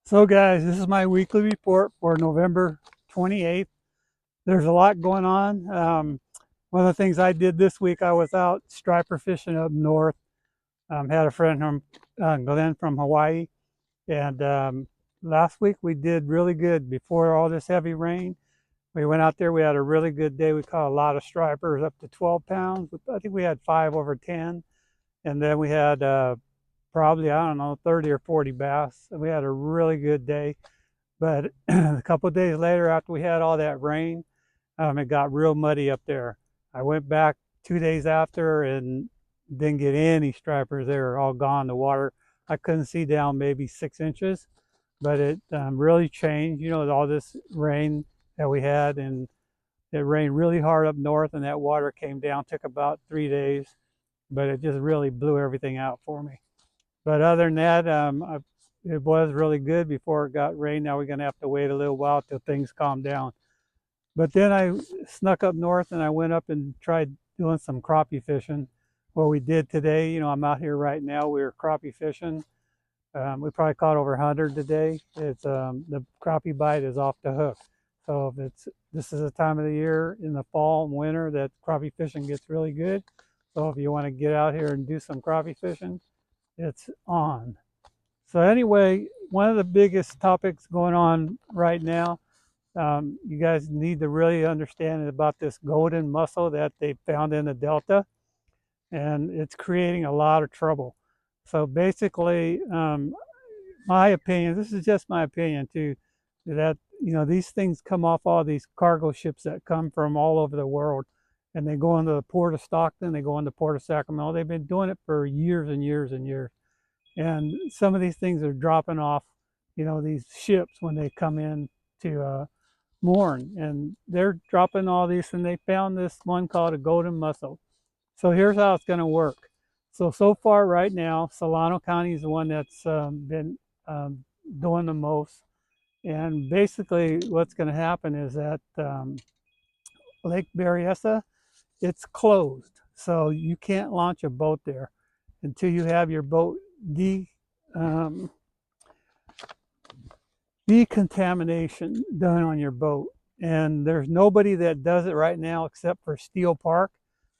So guys, this is my weekly report for November 28th. There's a lot going on. One of the things I did this week, I was out striper fishing up north. Had a friend from Glenn from Hawaii. And last week we did really good before all this heavy rain. We went out there, we had a really good day. We caught a lot of stripers up to 12 pounds. I think we had 5 over 10. And then we had probably, I don't know, 30 or 40 bass. We had a really good day. But a couple of days later, after we had all that rain, it got real muddy up there. I went back 2 days after and didn't get any stripers. They were all gone. The water, I couldn't see down maybe 6 inches, but it really changed. You know, all this rain that we had, and it rained really hard up north, and that water came down, took about 3 days, but it just really blew everything out for me. But other than that, it was really good before it got rain. Now we're going to have to wait a little while till things calm down. But then I snuck up north and I went up and tried doing some crappie fishing. What we did today, you know, I'm out here right now. We were crappie fishing. We probably caught over 100 today. It's the crappie bite is off the hook. So if this is a time of the year in the fall and winter that crappie fishing gets really good. So if you want to get out here and do some crappie fishing, it's on. So anyway, one of the biggest topics going on right now, you guys need to really understand about this golden mussel that they found in the Delta, and it's creating a lot of trouble. So basically, my opinion, this is just my opinion too, that, you know, these things come off all these cargo ships that come from all over the world, and they go into the port of Stockton, they go into the port of Sacramento. They've been doing it for years and years and years. And some of these things are dropping off, you know, these ships when they come in to mourn, and they're dropping all these, and they found this one called a golden mussel. So here's how it's going to work. So far right now, Solano County is the one that's been doing the most. And basically what's going to happen is that Lake Berryessa, it's closed. So you can't launch a boat there until you have your boat um, decontamination done on your boat. And there's nobody that does it right now except for Steel Park.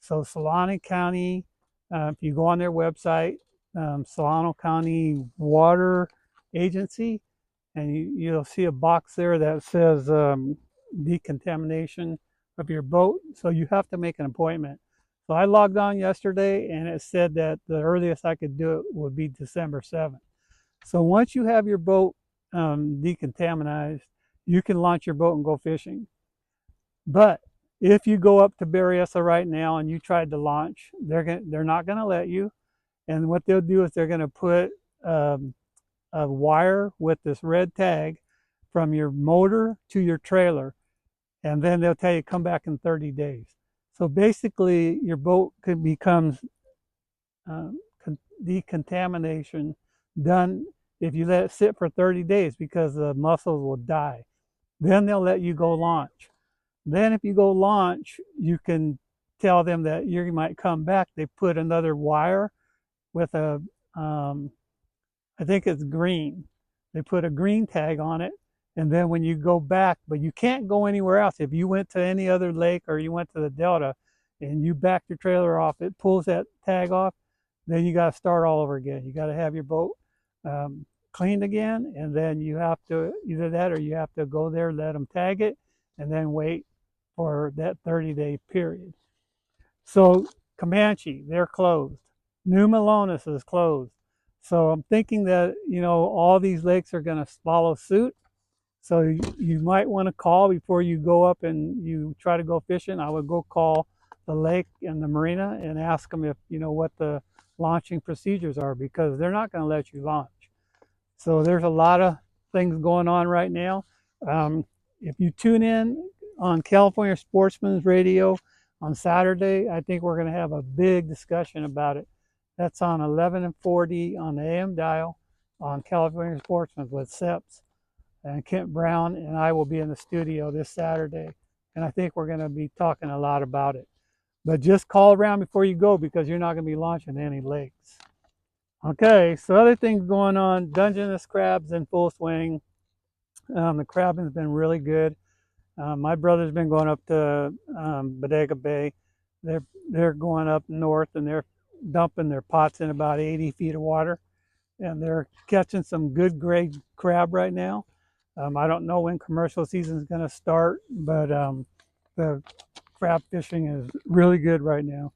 So Solano County, if you go on their website, Solano County Water Agency, and you'll see a box there that says decontamination of your boat. So you have to make an appointment. So I logged on yesterday and it said that the earliest I could do it would be December 7th. So once you have your boat decontaminated, you can launch your boat and go fishing. But if you go up to Berryessa right now and you tried to launch, they're not going to let you. And what they'll do is they're going to put a wire with this red tag from your motor to your trailer, and then they'll tell you come back in 30 days. So basically, your boat becomes decontamination done if you let it sit for 30 days, because the mussels will die. Then they'll let you go launch. Then if you go launch, you can tell them that you might come back. They put another wire with a, I think it's green. They put a green tag on it. And then when you go back, but you can't go anywhere else. If you went to any other lake or you went to the Delta and you back your trailer off, it pulls that tag off. Then you got to start all over again. You got to have your boat cleaned again, and then you have to either that or you have to go there, let them tag it, and then wait for that 30-day period. So Comanche, they're closed. New Melones is closed. So I'm thinking that, you know, all these lakes are going to follow suit. So you might want to call before you go up and you try to go fishing. I would go call the lake and the marina and ask them if, you know, what the launching procedures are, because they're not going to let you launch. So there's a lot of things going on right now. If you tune in on California Sportsman's Radio on Saturday, I think we're going to have a big discussion about it. That's on 11 and 40 on the AM dial on California Sportsman's with Seps and Kent Brown, and I will be in the studio this Saturday. And I think we're going to be talking a lot about it. But just call around before you go, because you're not going to be launching any lakes. Okay, so other things going on. Dungeness crabs in full swing. The crabbing's been really good. My brother's been going up to Bodega Bay. They're they're going up north and they're dumping their pots in about 80 feet of water, and they're catching some good grade crab right now. I don't know when commercial season is going to start, but the crab fishing is really good right now.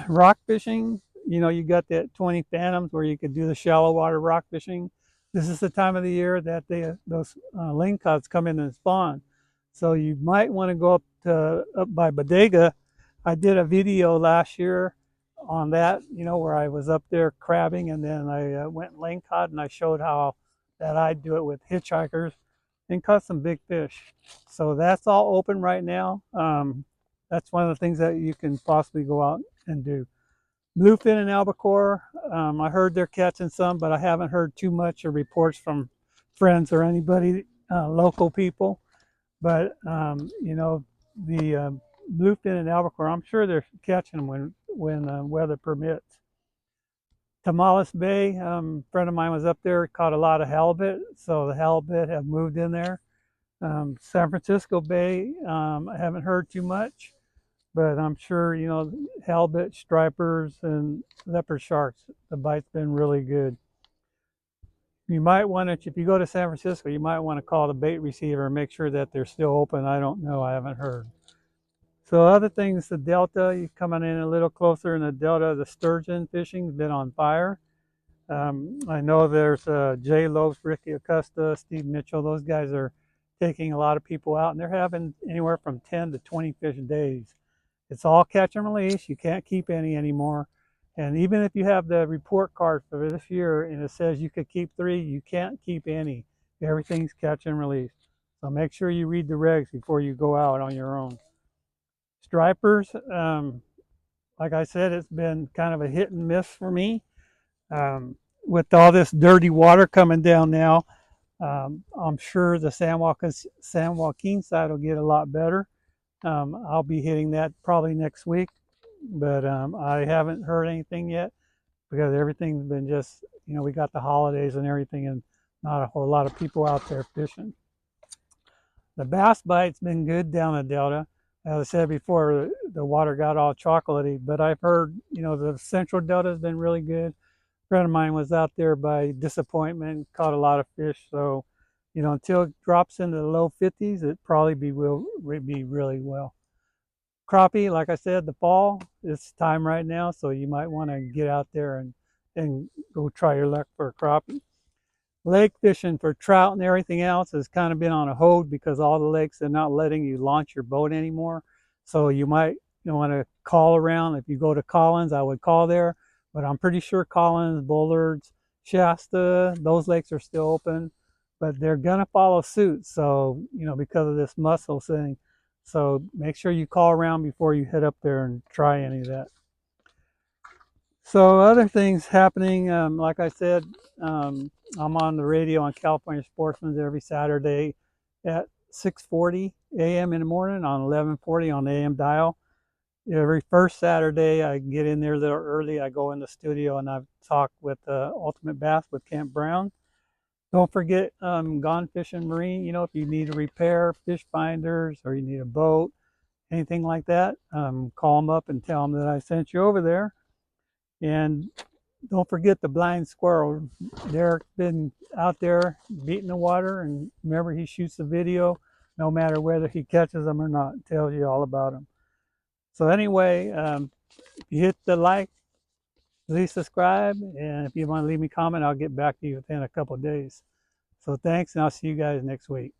Rock fishing, you got that 20 fathoms where you could do the shallow water rock fishing. This is the time of the year that those lingcots come in and spawn. So you might want to go up by Bodega. I did a video last year on that, where I was up there crabbing, and then I went lingcod and I showed how that I do it with hitchhikers and caught some big fish. So that's all open right now. That's one of the things that you can possibly go out and do. Bluefin and albacore, I heard they're catching some, but I haven't heard too much of reports from friends or anybody, local people. But the bluefin and albacore, I'm sure they're catching them when weather permits. Tamales Bay, a friend of mine was up there, caught a lot of halibut, so the halibut have moved in there. San Francisco Bay, I haven't heard too much, but I'm sure, halibut, stripers, and leopard sharks, the bite's been really good. You might want to, if you go to San Francisco, you might want to call the bait receiver and make sure that they're still open. I don't know, I haven't heard. So other things, the Delta, you coming in a little closer in the Delta, the sturgeon fishing's been on fire. I know there's Jay Lopes, Ricky Acosta, Steve Mitchell. Those guys are taking a lot of people out, and they're having anywhere from 10 to 20 fish days. It's all catch and release. You can't keep any anymore. And even if you have the report card for this year and it says you could keep 3, you can't keep any. Everything's catch and release. So make sure you read the regs before you go out on your own. Stripers, like I said, it's been kind of a hit and miss for me. With all this dirty water coming down now, I'm sure the San Joaquin side will get a lot better. I'll be hitting that probably next week, but I haven't heard anything yet because everything's been just, we got the holidays and everything, and not a whole lot of people out there fishing. The bass bite's been good down the Delta. As I said before, the water got all chocolatey, but I've heard, the central Delta has been really good. A friend of mine was out there by Disappointment, caught a lot of fish. So, until it drops into the low 50s, it probably will be really well. Crappie, like I said, the fall, it's time right now, so you might want to get out there and go try your luck for a crappie. Lake fishing for trout and everything else has kind of been on a hold because all the lakes are not letting you launch your boat anymore. So you might want to call around. If you go to Collins, I would call there, but I'm pretty sure Collins, Bullards, Shasta, those lakes are still open, but they're gonna follow suit. So because of this mussel thing, so make sure you call around before you head up there and try any of that. So other things happening, like I said, I'm on the radio on California Sportsman's every Saturday at 6:40 a.m. in the morning on 11:40 on the AM dial. Every first Saturday, I get in there a little early. I go in the studio and I talk with Ultimate Bass with Kent Brown. Don't forget Gone Fishing Marine. If you need to repair fish finders or you need a boat, anything like that, call them up and tell them that I sent you over there. And don't forget the blind squirrel. Derek's been out there beating the water, and remember, he shoots the video no matter whether he catches them or not. Tells you all about them. So anyway, if you hit the like, please subscribe, and if you want to leave me a comment, I'll get back to you within a couple of days. So thanks, and I'll see you guys next week.